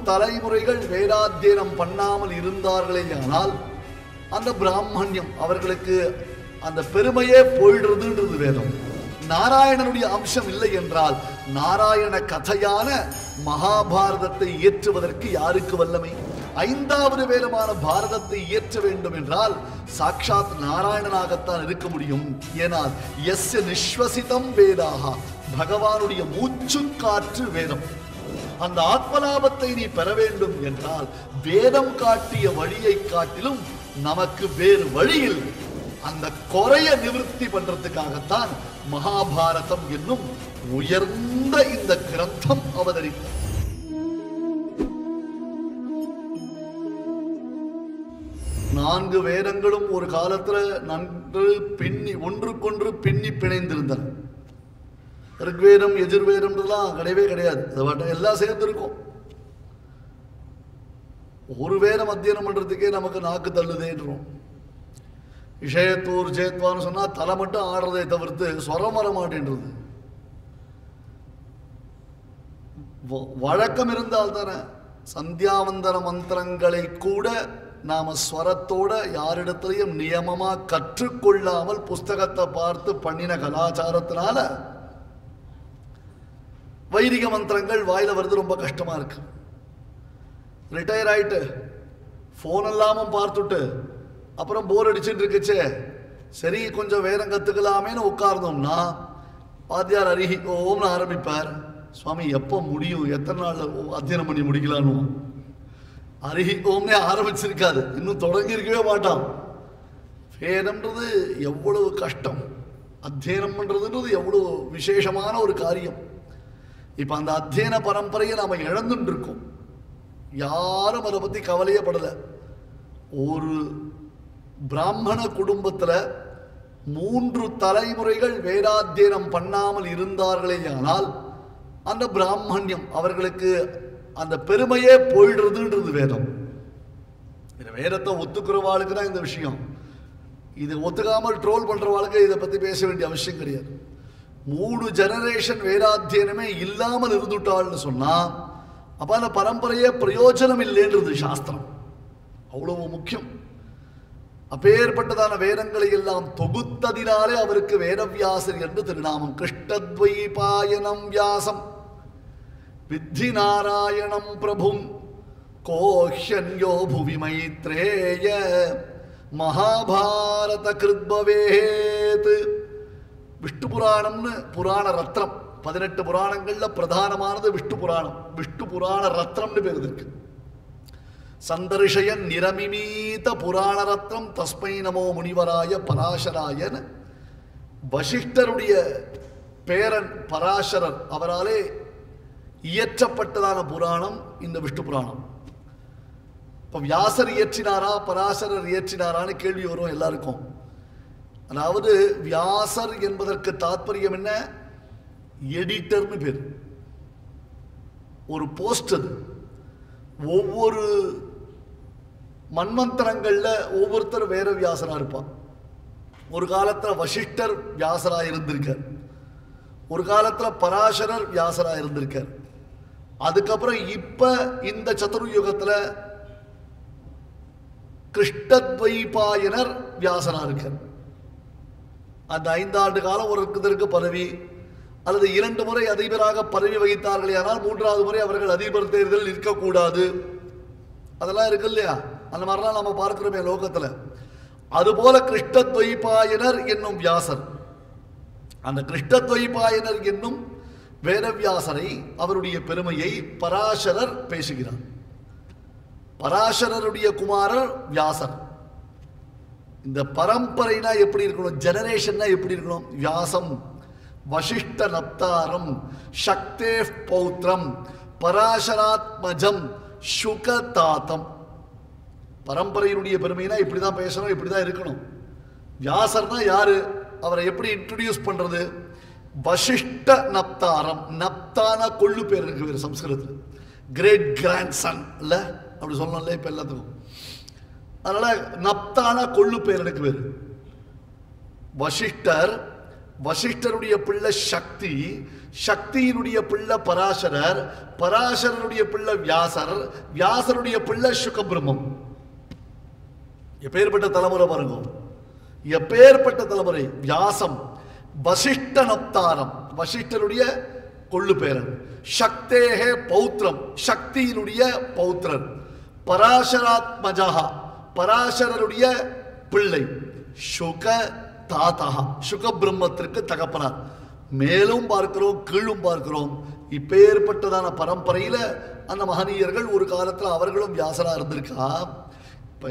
தலைமுறைகள் வேதாத்தியனம் பண்ணாமல் இருந்தார்களேயானால் அந்த பிராமணியம் அவர்களுக்கு அந்த பெருமையே போயிடுறதுன்றது வேதம். நாராயணனுடைய அம்சம் இல்லை என்றால் நாராயண கதையான மகாபாரதத்தை இயற்றுவதற்கு யாருக்கு வல்லமை? ஐந்தாவது வேதமான பாரதத்தை இயற்ற வேண்டும் என்றால் சாட்சாத் நாராயணனாகத்தான் இருக்க முடியும். ஏனால் எஸ்ய நிஸ்வசிதம் வேதாக, பகவானுடைய மூச்சு காற்று வேதம். அந்த ஆத்மலாபத்தை நீ பெற வேண்டும் என்றால் வேதம் காட்டிய வழியை காட்டிலும் நமக்கு வேறு வழியில் அந்த குறைய நிவர்த்தி பண்றதுக்காகத்தான் மகாபாரதம் என்னும் உயர்ந்த இந்த கிரந்தம் அவதரித்தது. நான்கு வேதங்களும் ஒரு காலத்துல நன்று ஒன்றுக்கொன்று பின்னி பிணைந்திருந்தன. ரிக்வேதம் யஜுர்வேதம்லாம் கிடையவே கிடையாது. எல்லாம் சேர்ந்திருக்கும். ஒரு வேதம் அத்தியனம் பண்றதுக்கே நமக்கு நாக்கு தள்ளுதேன்றோம். விஷயத்தூர் ஜெயத்வான்னு சொன்னா தலை மட்டும் ஆடுறதை தவிர்த்து ஸ்வரம் வர மாட்டேன்றது. வழக்கம் இருந்தால் தானே சந்தியாவந்தன மந்திரங்களை கூட நாம ஸ்வரத்தோட யாரிடத்திலையும் நியமமா கற்றுக்கொள்ளாமல் புஸ்தகத்தை பார்த்து பண்ணின கலாச்சாரத்தினால வைதிக மந்திரங்கள் வாயில வருது. ரொம்ப கஷ்டமா இருக்கு. ரிட்டையர் ஆயிட்டு போன் எல்லாமும் பார்த்துட்டு அப்புறம் போர் அடிச்சுட்டு இருக்குச்சே, சரி கொஞ்சம் வேதம் கத்துக்கலாமேன்னு உட்கார்ந்தோம்னா வாத்தியார் அரிஹி ஓம்னு ஆரம்பிப்பார். சுவாமி எப்போ முடியும், எத்தனை நாள் அத்தியனம் பண்ணி முடிக்கலான்னு அரிஹி ஓம்னே ஆரம்பிச்சிருக்காது, இன்னும் தொடங்கி இருக்கவே மாட்டான். வேதம்ன்றது எவ்வளவு கஷ்டம், அத்தியனம் பண்றதுன்றது எவ்வளவு விசேஷமான ஒரு காரியம். இப்ப அந்த அத்தியன பரம்பரையை நாம இழந்துட்டு இருக்கோம். யாரும் அதை பத்தி கவலையே படல. ஒரு பிராமண குடும்பத்துல 3 தலைமுறைகள் வேதாத்தியனம் பண்ணாமல் இருந்தார்களேயானால் அந்த பிராமணியம் அவர்களுக்கு அந்த பெருமையே போயிடுறதுன்றது வேதம். இந்த வேதத்தை ஒத்துக்கிறவாளுக்கு தான் இந்த விஷயம். இது ஒத்துக்காமல் ட்ரோல் பண்றவாளுக்கு இதை பத்தி பேச வேண்டிய அவசியம் கிடையாது. 3 ஜெனரேஷன் வேதாத்தியனமே இல்லாமல் இருந்துட்டாள்னு சொன்னா அப்ப அந்த பரம்பரையே பிரயோஜனம் இல்லைன்றது சாஸ்திரம். அவ்வளவு முக்கியம். அப்பேற்பட்டதான வேதங்களை எல்லாம் தொகுத்ததினாலே அவருக்கு வேதவியாசர் என்று திருநாமம். கிருஷ்ணத்வைபாயனம் வியாசம் வித்தி நாராயணம் பிரபும் கோஹ்யன்யோ புவி மைத்ரேய மகாபாரத கிருத்பவேத். விஷ்ணு புராணம்னு புராண ரத்னம். 18 புராணங்கள்ல பிரதானமானது விஷ்ணு புராணம். விஷ்ணு புராண ரத்னம்னு பேர் இருக்கு. சந்தர்ஷயன் நிரமிமீத புராண ரத்னம் தஸ்மை நமோ முனிவராய பராசராயன். வசிஷ்டருடைய பேரன் பராசரர் அவராலே இயற்றப்பட்டதான புராணம் இந்த விஷ்ணு புராணம். இப்ப வியாசர் இயற்றினாரா பராசரர் இயற்றினாரான்னு கேள்வி வரும் எல்லாருக்கும். அதாவது வியாசர் என்பதற்கு தாற்பயம் என்ன? எடிட்டர்னு பேர். ஒரு போஸ்ட். அது ஒவ்வொரு மன்வந்தரங்கள்ல ஒவ்வொருத்தர் வேற வியாசரா இருப்பான். ஒரு காலத்துல வசிஷ்டர் வியாசரா இருந்திருக்கார், ஒரு காலத்துல பராசரர் வியாசரா இருந்திருக்கார். அதுக்கப்புறம் இப்ப இந்த சதுர்யுகத்துல கிருஷ்ணத்வைபாயனர் வியாசரா இருக்கார். அந்த 5 ஆண்டு காலம் ஒரு இதற்கு பதவி அல்லது 2 முறை அதிபராக பதவி வகித்தார்களே, ஆனால் 3வது முறை அவர்கள் அதிபர் தேர்தலில் இருக்கக்கூடாது. அதெல்லாம் இருக்கு இல்லையா? அந்த மாதிரிலாம் நம்ம பார்க்கிறோமே லோகத்துல. அதுபோல கிருஷ்ணத்வைபாயனர் என்னும் வியாசர், அந்த கிருஷ்ணத்வைபாயனர் என்னும் வேதவியாசரை அவருடைய பெருமையை பராசரர் பேசுகிறார். பராசரருடைய குமாரர் வியாசர். இந்த பரம்பரைனா எப்படி இருக்கணும், ஜெனரேஷன்னா எப்படி இருக்கணும்? வியாசம் வசிஷ்ட நப்தாரம் சக்தே பௌத்திரம் பராசராத்மஜம் சுகதாத்தம். பரம்பரையினுடைய பெருமைனா இப்படிதான் பேசணும், இப்படிதான் இருக்கணும். வியாசர்னா யாரு, அவரை எப்படி இன்ட்ரோடியூஸ் பண்றது? வசிஷ்ட நப்தாரம். நப்தான கொள்ளு பேர் இருக்கு வேறு சம்ஸ்கிருதத்தில். கிரேட் கிராண்ட் சன் இல்ல, அப்படி சொல்லணும்ல இப்ப எல்லாத்துக்கும். அதனால நப்தான கொள்ளு பேர் எனக்கு பேர். வசிஷ்டர் வசிஷ்டருடைய பிள்ளை சக்தி, சக்தியினுடைய பிள்ளை பராசரர், பராசரனுடைய பிள்ளை வியாசர், வியாசருடைய பிள்ளை சுகபிரம்மம். எப்பேற்பட்ட தலைமுறை பாருங்க, எப்பேற்பட்ட தலைமுறை. வியாசம் வசிஷ்ட நப்தாரம், வசிஷ்டருடைய கொள்ளு பேரன். சக்தேகே பௌத்திரம், சக்தியினுடைய பௌத்திரன். பராசராத்மஜா, பராசரருடைய பிள்ளை. சுக தாத்தா, சுக பிரம்மத்திற்கு தகப்பனார். மேலும் பார்க்கிறோம், கீழும் பார்க்கிறோம். இப்பேற்பட்டதான பரம்பரையில அந்த மகனீயர்கள் ஒரு காலத்துல அவர்களும் வியாசரா இருந்திருக்கா. இப்ப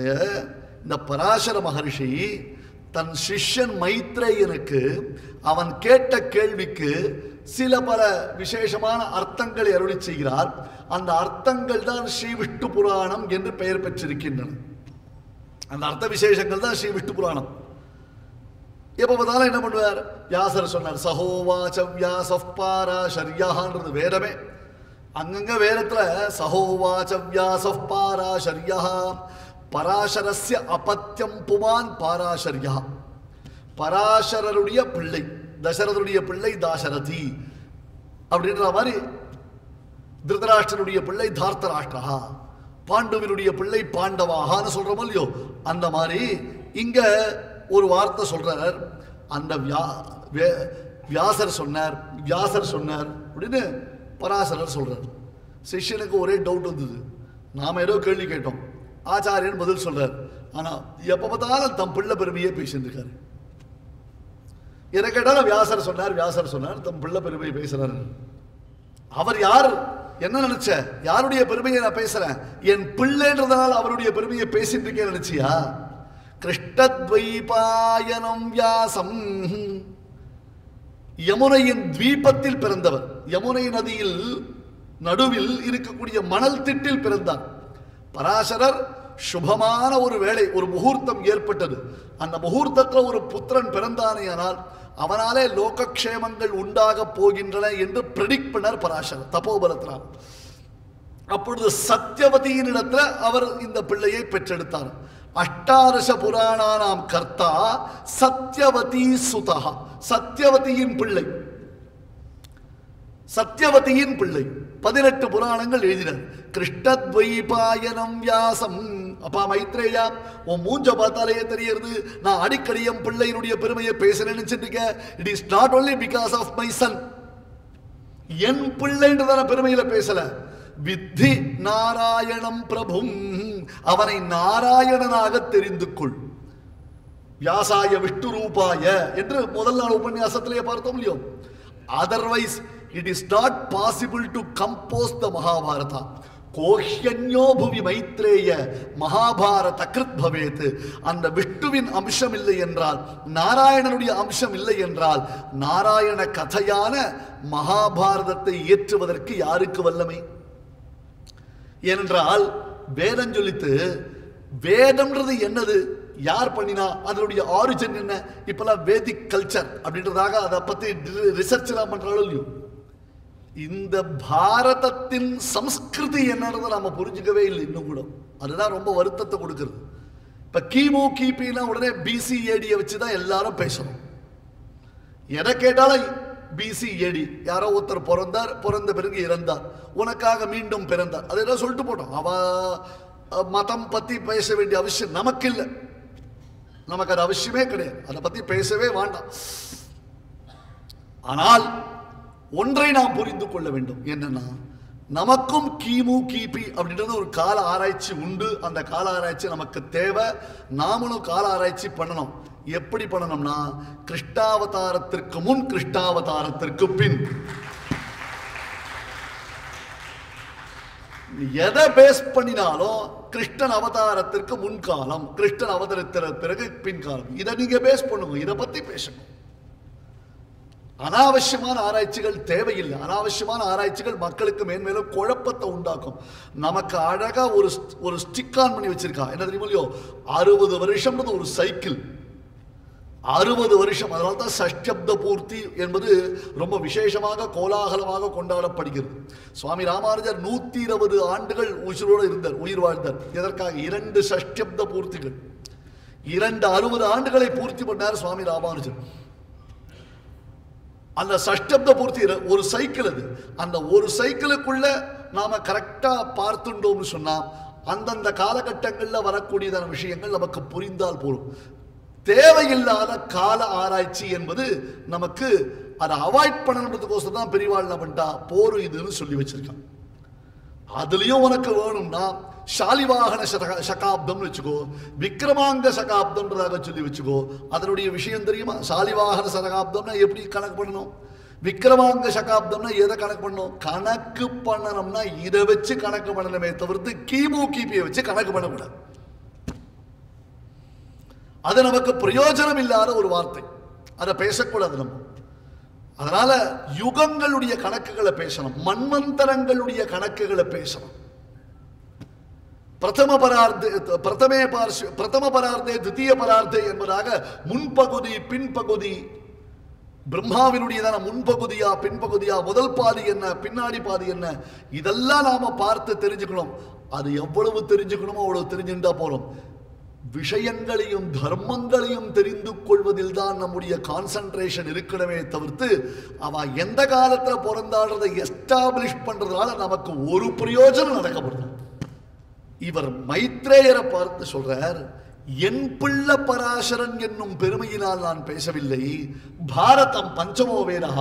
இந்த பராசர மகர்ஷி தன் சிஷ்யன் மைத்ரேயனுக்கு அவன் கேட்ட கேள்விக்கு சில பல விசேஷமான அர்த்தங்களை அருளி செய்கிறார். அந்த அர்த்தங்கள் தான் ஸ்ரீ விஷ்ணு புராணம் என்று பெயர் பெற்றிருக்கின்றன. அந்த அர்த்த விசேஷங்கள் தான் ஸ்ரீ விஷ்ணு புராணம். எப்ப பார்த்தாலும் என்ன பண்ணுவார்? வியாசர் சொன்னார், சகோவாச்ச வியாசஃ பாராசர்யஹான்றது வேதமே. அங்கங்க வேதத்துல சகோவாச்ச வியாசஃ பாராசர்யஹ, பராசரஸ்ய அபத்தியம் புமான் பாராசர்யா. பராசரருடைய பிள்ளை, தசரதனுடைய பிள்ளை தாசரதி அப்படின்ற மாதிரி, திருதராஷ்டிரனுடைய பிள்ளை தார்த்தராஷ்டிரா, பாண்டுவினுடைய பிள்ளை பாண்டவாகான்னு சொல்றோமோ இல்லையோ, அந்த மாதிரி இங்க ஒரு வார்த்தை சொல்றார். அந்த வியாசர் சொன்னார், வியாசர் சொன்னார் அப்படின்னு பராசரர் சொல்றார். சிஷ்யனுக்கு ஒரே டவுட் வந்தது. நாம ஏதோ கேள்வி கேட்டோம், ஆச்சாரியன் பதில் சொல்றார். ஆனா எப்ப பார்த்தாலும் தம் பிள்ளை பெருமையே பேசிட்டு இருக்காரு. எதை கேட்டாலும் வியாசர் சொன்னார், வியாசர் சொன்னார், தம் பிள்ளை பெருமையை பேசுறாரு. அவர் யார்? என்ன நினைச்ச? யாருடைய பெருமையை நான் பேசுறேன்? என் பிள்ளைன்றதுனால அவருடைய பெருமையை பேசிட்டு இருக்கேன் நினைச்சியா? கிருஷ்ணத்வைபாயனம் வியாசம், யமுனையின் தீபத்தில் பிறந்தவர். யமுனை நதியில் நடுவில் இருக்கக்கூடிய மணல் திட்டில் பிறந்தார். பராசரர் சுபமான ஒரு வேளை, ஒரு முகூர்த்தம் ஏற்பட்டது. அந்த முகூர்த்தத்தில் ஒரு புத்திரன் பிறந்தானேயானால் அவனாலே லோகக்ஷேமங்கள் உண்டாக போகின்றன என்று பிரெடிக்ட் பண்ணார் பராசரர் தபோபலத்தினார். அப்பொழுது சத்யவதியின் இடத்துல அவர் இந்த பிள்ளையை பெற்றெடுத்தார். அஷ்டாதச புராணானாம் கர்த்தா சத்யவதி சுதா, சத்யவதியின் பிள்ளை, சத்யவதியின் பிள்ளை. 18 புராணங்கள் எழுதினார். கிருஷ்ணத்வைபாயனம் வியாசம். அப்பா மைத்ரேயா, உன் மூஞ்ச பார்த்தாலே தெரியுது நான் அடிக்கடி என் பிள்ளையினுடைய பெருமையை பேசுறேன்னு நினைச்சிருக்கேன். It is not only because of my son, என் பிள்ளைன்றதான பெருமையில பேசல. வித்தி நாராயணம் பிரபும், அவனை நாராயணனாக தெரிந்து கொள். வியாசாய விஷ்ணு ரூபாய என்று முதல் நாள் உபன்யாசத்திலேயே பார்த்தோம் இல்லையோ. Otherwise it is not possible to compose the Mahabharata. கோஹ்யன்யோ புவி மைத்ரேய மகாபாரத கிருத் பவேத். அந்த விஷ்ணுவின் அம்சம் இல்லை என்றால், நாராயணனுடைய அம்சம் இல்லை என்றால், நாராயண கதையான மகாபாரதத்தை இயற்றுவதற்கு யாருக்கு வல்லமை? ஏனென்றால் வேதம் சொல்லித்து, வேதம்ன்றது என்னது, யார் பண்ணினா, அதனுடைய ஆரிஜின் என்ன? இப்பெல்லாம் வேதிக் கல்ச்சர் அப்படின்றதாக அதை பத்தி ரிசர்ச் எல்லாம் பண்றாலும் இல்லையோ. இந்த பாரதத்தின் சம்ஸ்கிருதி என்னன்றதை நாம புரிஞ்சுக்கவே இல்லை இன்னும் கூட. அதுதான் ரொம்ப வருத்தத்தை கொடுக்கிறது. இப்ப கிமு கிபினா உடனே பிசிஏடியை வச்சுதான் எல்லாரும் பேசணும். எதை கேட்டாலும் பிசிஏடி, யாரோ ஒருத்தர் பிறந்தார், பிறந்த பிறகு இறந்தார், உனக்காக மீண்டும் பிறந்தார், அதெல்லாம் சொல்லிட்டு போட்டோம். அவ மதம் பத்தி பேச வேண்டிய அவசியம் நமக்கு இல்லை. நமக்கு அது அவசியமே கிடையாது, அதை பத்தி பேசவே வேண்டாம். ஆனால் ஒன்றை நாம் புரிந்து கொள்ள வேண்டும். என்னன்னா, நமக்கும் கிமு கிபி அப்படின்றது ஒரு கால ஆராய்ச்சி உண்டு. அந்த கால ஆராய்ச்சி நமக்கு தேவை. நாமளும் கால ஆராய்ச்சி பண்ணணும். எப்படி பண்ணணும்னா, கிருஷ்ணாவதாரத்திற்கு முன், கிருஷ்ணாவதாரத்திற்கு பின். எதை பேஸ் பண்ணினாலும் கிருஷ்ணன் அவதாரத்திற்கு முன்காலம், கிருஷ்ணன் அவதரித்த பிறகு பின்காலம். இதை நீங்க பேஸ் பண்ணுங்க, இதை பத்தி பேசணும். அனாவசியமான ஆராய்ச்சிகள் தேவையில்லை. அனாவசியமான ஆராய்ச்சிகள் மக்களுக்கு மேன்மேலும் குழப்பத்தை உண்டாக்கும். நமக்கு அழகா ஒரு ஸ்டிக் ஆன் பண்ணி வச்சிருக்கா. என்ன தெரியுமோ, 60 வருஷம்ன்றது ஒரு சைக்கிள். 60 வருஷம். அதனால தான் சஷ்டப்த பூர்த்தி என்பது ரொம்ப விசேஷமாக கோலாகலமாக கொண்டாடப்படுகிறது. சுவாமி ராமானுஜர் 120 ஆண்டுகள் உயிரோடு இருந்தார், உயிர் வாழ்ந்தார். எதற்காக? 2 சஷ்டப்த பூர்த்திகள். 2 60 ஆண்டுகளை பூர்த்தி பண்ணார் சுவாமி ராமானுஜர். அந்த சஷ்டப்த பூர்த்தி ஒரு சைக்கிள் அது. அந்த ஒரு சைக்கிளுக்குள்ள நாம கரெக்டா பார்த்துட்டோம்னு சொன்னா அந்தந்த காலகட்டங்களில் வரக்கூடியதான விஷயங்கள் நமக்கு புரிந்தால் போதும். தேவையில்லாத கால ஆராய்ச்சி என்பது நமக்கு அதை அவாய்ட் பண்ணணுன்றதுக்கோசம் தான் பெரியவாள் என்ன பண்ணிட்டா போரும் இதுன்னு சொல்லி வச்சிருக்கான். அதுலயும் உனக்கு வேணும்னா ஷாலிவாகன சகாப்தம்னு வச்சுக்கோ, விக்ரமாங்க சகாப்தம்ன்றதாக சொல்லி வச்சுக்கோ. அதனுடைய விஷயம் தெரியுமா? ஷாலிவாகன சகாப்தம்னா எப்படி கணக்கு பண்ணணும், விக்ரமாங்க சகாப்தம்னா எதை கணக்கு பண்ணணும்? கணக்கு பண்ணணும்னா இதை வச்சு கணக்கு பண்ணணுமே தவிர்த்து கிபியை வச்சு கணக்கு பண்ணக்கூடாது. அது நமக்கு பிரயோஜனம் இல்லாத ஒரு வார்த்தை, அதை பேசக்கூடாது நம்ம. அதனால யுகங்களுடைய கணக்குகளை பேசணும், மன்வந்தரங்களுடைய கணக்குகளை பேசணும். பிரதம பரார்த்தே தித்திய பரார்த்தே என்பதாக முன்பகுதி பின்பகுதி, பிரம்மாவினுடையதான முன்பகுதியா பின்பகுதியா, முதல் பாதி என்ன பின்னாடி பாதி என்ன, இதெல்லாம் நாம பார்த்து தெரிஞ்சுக்கணும். அது எவ்வளவு தெரிஞ்சுக்கணுமோ அவ்வளவு தெரிஞ்சுட்டா போறோம். விஷயங்களையும் தர்மங்களையும் தெரிந்து கொள்வதில் தான் நம்முடைய கான்சன்ட்ரேஷன் இருக்கணுமே தவிர்த்து அவன் எந்த காலத்துல பிறந்தாடுறதை எஸ்டாப்ளிஷ் பண்றதுனால நமக்கு ஒரு பிரயோஜனம் நடக்கப்படுது. இவர் மைத்ரேயரை பார்த்து சொல்றார், என் பிள்ளை பராசரன் என்னும் பெருமையினால் நான் பேசவில்லை. பாரதம் பஞ்சமோ வேதா,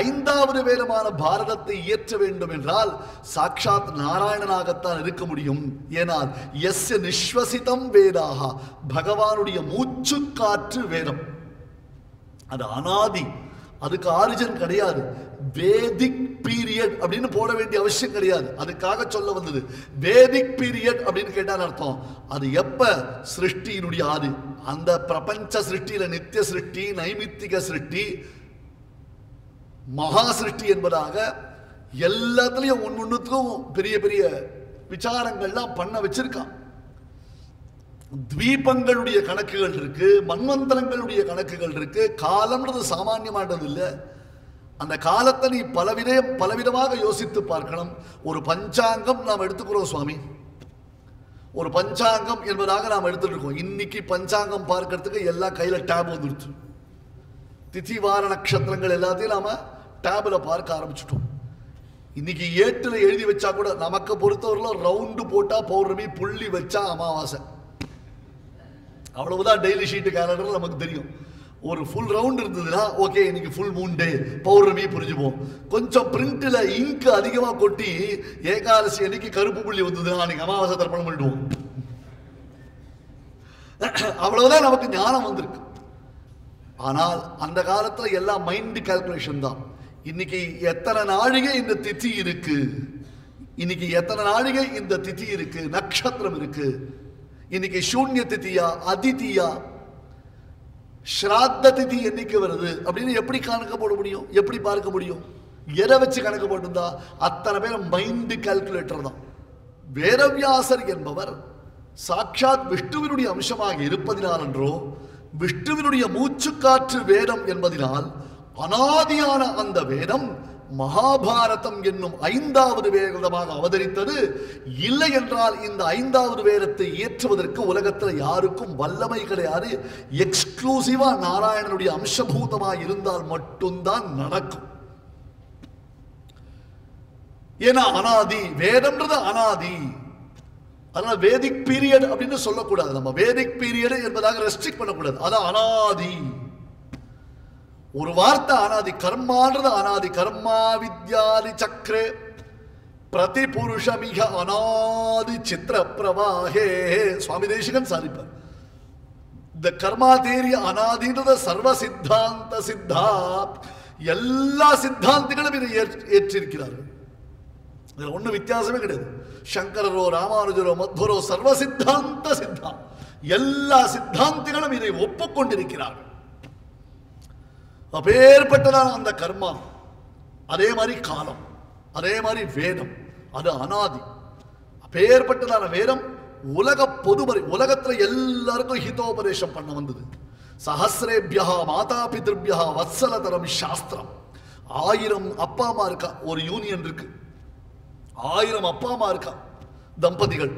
ஐந்தாவது வேதமான பாரதத்தை இயற்ற வேண்டும் என்றால் சாட்சாத் நாராயணனாகத்தான் இருக்க முடியும். ஏனால் எஸ்ய நிஸ்வசிதம் வேதாக, பகவானுடைய மூச்சு காற்று வேதம். அது அனாதி, அதுக்கு ஆரிஜின் கிடையாது. வேதிக் பீரியட் அப்படின்னு போட வேண்டிய அவசியம் கிடையாது. அதுக்காக சொல்ல வந்தது வேதிக் பீரியட் அப்படின்னு கேட்டால் அர்த்தம் அது எப்ப சிருஷ்டியினுடைய ஆதி. அந்த பிரபஞ்ச சிருஷ்டியில நித்திய சிருஷ்டி, நைமித்திக சிருஷ்டி, மகா சிருஷ்டி என்பதாக எல்லாத்துலயும் ஒன்னொன்னுக்கும் பெரிய பெரிய விசாரங்கள்லாம் பண்ண வச்சிருக்கான். தீபங்களுடைய கணக்குகள் இருக்கு, மன்வந்தரங்களுடைய கணக்குகள் இருக்கு. காலம்ன்றது சாமானியமானது இல்லை. அந்த காலத்தை நீ பலவிதமாக யோசித்து பார்க்கணும். ஒரு பஞ்சாங்கம் நாம் எடுத்துக்கிறோம் சுவாமி, ஒரு பஞ்சாங்கம் என்பதாக நாம் எடுத்துட்டு இருக்கோம். இன்னைக்கு பஞ்சாங்கம் பார்க்கறதுக்கு எல்லாம் கையில டேப் வந்துருச்சு. திதி வார நட்சத்திரங்கள் எல்லாத்தையும் நாம டேப்ல பார்க்க ஆரம்பிச்சுட்டோம். இன்னைக்கு ஏட்டுல எழுதி வச்சா கூட நமக்கு பொறுத்தவரையிலும் ரவுண்டு போட்டா பௌர்ணமி, புள்ளி வச்சா அமாவாசை, அவ்வளவுதான். டெய்லி ஷீட்டு கேலண்டர் நமக்கு தெரியும். ஒரு ஃபுல் ரவுண்ட் இருந்ததுன்னா ஓகே இன்னைக்கு ஃபுல் மூன் டே, பௌர்ணமி புரிஞ்சுப்போம். கொஞ்சம் பிரிண்ட்ல இங்க் அதிகமா கொட்டி ஏகாதசி அன்னைக்கு கருப்பு புள்ளி வந்ததுன்னா அன்னைக்கு அமாவாசை தர்ப்பணம் பண்ணிடுவோம். அவ்வளவுதான் நமக்கு ஞானம் வந்திருக்கு. ஆனால் அந்த காலத்துல எல்லாம் மைண்ட் கால்குலேஷன் தான். இன்னைக்கு எத்தனை நாழிகை இந்த திதி இருக்கு, இன்னைக்கு எத்தனை நாழிகை இந்த திதி இருக்கு, நட்சத்திரம் இருக்கு, இன்னைக்கு சூன்ய திதியா அதிதியா ஸ்ராத்த திதி என்னைக்கு வருது அப்படின்னு எப்படி கணக்கு போட முடியும், எப்படி பார்க்க முடியும்? எதை வச்சு கணக்கு போட்டிருந்தா? அத்தனை பேர் மைண்ட் கால்குலேட்டர் தான். வேதவியாசர் என்பவர் சாட்சாத் விஷ்ணுவினுடைய அம்சமாக இருப்பதினால் என்றோ, விஷ்ணுவினுடைய மூச்சு காற்று வேதம் என்பதினால் அனாதியான அந்த வேதம் மகாபாரதம் என்னும் ஐந்தாவது வேதமாக அவதரித்தது. இல்லை என்றால் இந்த ஐந்தாவது வேதத்தை இயற்றுவதற்கு உலகத்தில் யாருக்கும் வல்லமை கிடையாது. எக்ஸ்க்ளூசிவா நாராயணனுடைய அம்சபூதமாக இருந்தால் மட்டும்தான் நடக்கும். ஏன்னா அனாதி, வேதம்ன்றது அனாதி. அதனால வேதிக் பீரியட் அப்படின்னு சொல்லக்கூடாது. நம்ம வேதிக் பீரியட் என்பதாக ரெஸ்ட்ரிக்ட் பண்ணக்கூடாது. அதான் அனாதி. ஒரு வார்த்தை அனாதி. கர்மான்றது அனாதி. கர்மா வித்யாதி சக்கரே பிரதி புருஷமிக அனாதி சித்திர பிரவாகே. சுவாமி தேசிகன் சாதிப்பார். இந்த கர்மா தேரிய அனாதின்றத சர்வ சித்தாந்த சித்தா, எல்லா சித்தாந்திகளும் இதை ஏற்றிருக்கிறார்கள். இதுல ஒன்றும் வித்தியாசமே கிடையாது. சங்கரரோ ராமானுஜரோ மத்வரோ சர்வ சித்தாந்த சித்தா, எல்லா சித்தாந்திகளும் இதை ஒப்புக்கொண்டிருக்கிறார்கள். அப்பேற்பட்டதான அந்த கர்மா, அதே மாதிரி காலம், அதே மாதிரி வேதம், அது அனாதி. அப்பேற்பட்டதான வேதம் உலக பொதுமறை, உலகத்துல எல்லாருக்கும் ஹிதோபதேசம் பண்ண வந்தது. சஹசிரேபியா மாதா பித்ருபியா வத்சலதரம் சாஸ்திரம். 1000 அப்பா அம்மா இருக்கா, ஒரு யூனியன் இருக்கு. 1000 அப்பா அம்மா இருக்கா தம்பதிகள்.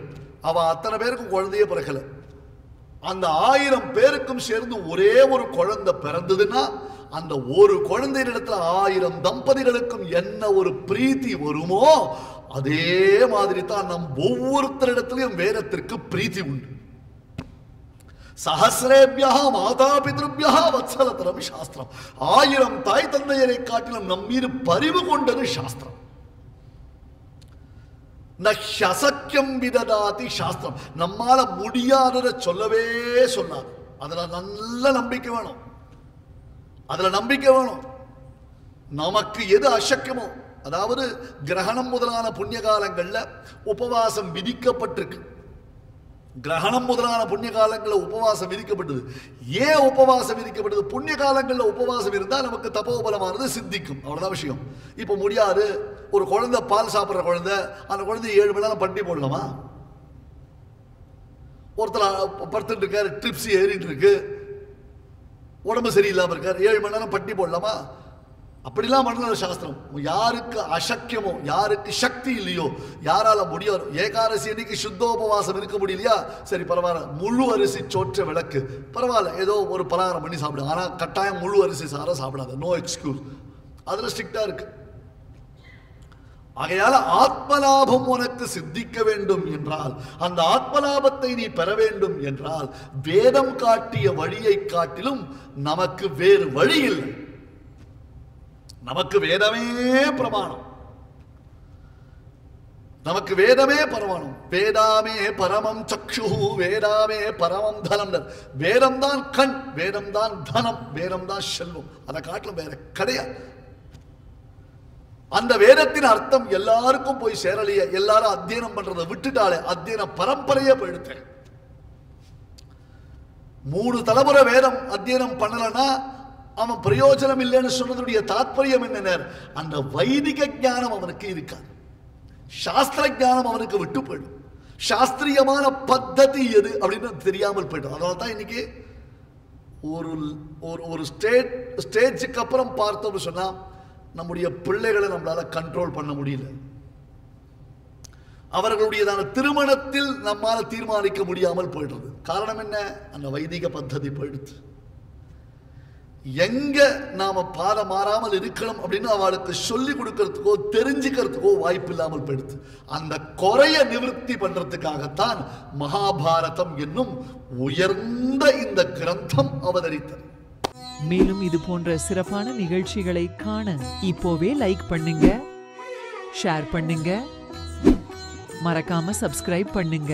அவ அத்தனை பேருக்கும் குழந்தையே பிறக்கல. அந்த 1000 பேருக்கும் சேர்ந்து ஒரே ஒரு குழந்தை பிறந்ததுன்னா அந்த ஒரு குழந்தையிடத்துல 1000 தம்பதிகளுக்கும் என்ன ஒரு பிரீத்தி வருமோ அதே மாதிரி தான் நம் ஒவ்வொருத்தரிடத்திலும் வேதத்திற்கு பிரீத்தி உண்டு. சஹசிரேபியா மாதா பித்ருபியா வத்சலதரம் சாஸ்திரம். 1000 தாய் தந்தையரை காட்டிலும் நம் மீது பரிவு கொண்டது சாஸ்திரம். நசக்கியம் விததாதி சாஸ்திரம். நம்மால முடியாததை சொல்லவே சொல்லாது. அதுல நல்ல நம்பிக்கை வேணும். அதுல நம்பிக்கை வேணும். நமக்கு எது அசக்கியமோ, அதாவது கிரகணம் முதலான புண்ணிய காலங்கள்ல உபவாசம் விதிக்கப்பட்டிருக்கு. கிரகணம் முதலான புண்ணிய காலங்களில் உபவாசம் விதிக்கப்பட்டது. ஏன் உபவாசம் விதிக்கப்பட்டது? புண்ணிய காலங்களில் உபவாசம் இருந்தால் நமக்கு தபோபலமானது சித்திக்கும். அவ்வளவுதான் விஷயம். இப்போ முடியாது. ஒரு குழந்தை பால் சாப்பிட்ற குழந்தை, அந்த குழந்தை 7 மணி நேரம் பட்டி போடலாமா? ஒருத்தர் படுத்துட்டு இருக்காரு, ட்ரிப்ஸ் ஏறிட்டு இருக்கு, உடம்பு சரியில்லாம இருக்காரு, 7 மணி நேரம் பட்டி போடலாமா? அப்படிலாம் பண்ணல சாஸ்திரம். யாருக்கு அசக்கியமோ, யாருக்கு சக்தி இல்லையோ, யாரால முடியாது, ஏகாதசி அன்னைக்கு சுத்தோபவாசம் இருக்க முடியலையா, சரி பரவாயில்ல, முழு அரிசி சோற்ற விளக்கு பரவாயில்ல, ஏதோ ஒரு பலகாரம் பண்ணி சாப்பிடு. ஆனா கட்டாயம் முழு அரிசி சார சாப்பிடாது. No excuse. அதுல ஸ்ட்ரிக்டா இருக்கு. ஆகையால ஆத்மலாபம் உனக்கு சித்திக்க வேண்டும் என்றால், அந்த ஆத்மலாபத்தை நீ பெற வேண்டும் என்றால், வேதம் காட்டிய வழியை காட்டிலும் நமக்கு வேறு வழி இல்லை. நமக்கு வேதமே பிரமாணம். நமக்கு வேதமே பிரமாணம். வேதாமே பரமம் சக்ஷு, வேதாமே பரமம் தனம். வேதம் தான் கண், வேதம் தான் தனம், வேதம் தான் செல்வம். அதை காட்டிலும் வேற கிடையாது. அந்த வேதத்தின் அர்த்தம் எல்லாருக்கும் போய் சேரலையே. எல்லாரும் அத்தியனம் பண்றதை விட்டுட்டாலே அத்தியன பரம்பரையே போயிடுத்து. 3 தலைமுறை வேதம் அத்தியனம் பண்ணலன்னா அவன் பிரயோஜனம் இல்லைன்னு சொன்னதுடைய தாற்பயம் என்ன? அந்த வைதிக ஞானம் அவனுக்கு இருக்காது. சாஸ்திர ஞானம் அவனுக்கு விட்டு போயிடும். சாஸ்திரியமான பத்ததி எது அப்படின்னு தெரியாமல் போயிடும். அதனால தான் இன்னைக்கு ஒரு ஸ்டேஜுக்கு அப்புறம் பார்த்தோம்னு சொன்னா நம்முடைய பிள்ளைகளை நம்மளால கண்ட்ரோல் பண்ண முடியல. அவர்களுடையதான திருமணத்தில் நம்மால தீர்மானிக்க முடியாமல் போயிடுறது. காரணம் என்ன? அந்த வைதிக பத்ததி போயிடுது. எங்க நாம பாதை மாறாமல் இருக்கணும் அப்படின்னு அவளுக்கு சொல்லி கொடுக்கறதுக்கோ தெரிஞ்சுக்கிறதுக்கோ வாய்ப்பு இல்லாமல் போயிடுது. அந்த குறைய நிவர்த்தி பண்றதுக்காகத்தான் மகாபாரதம் என்னும் உயர்ந்த இந்த கிரந்தம் அவதரித்தது. மேலும் இது போன்ற சிறப்பான நிகழ்ச்சிகளை காண இப்போவே லைக் பண்ணுங்க, ஷேர் பண்ணுங்க, மறக்காம சப்ஸ்கிரைப் பண்ணுங்க.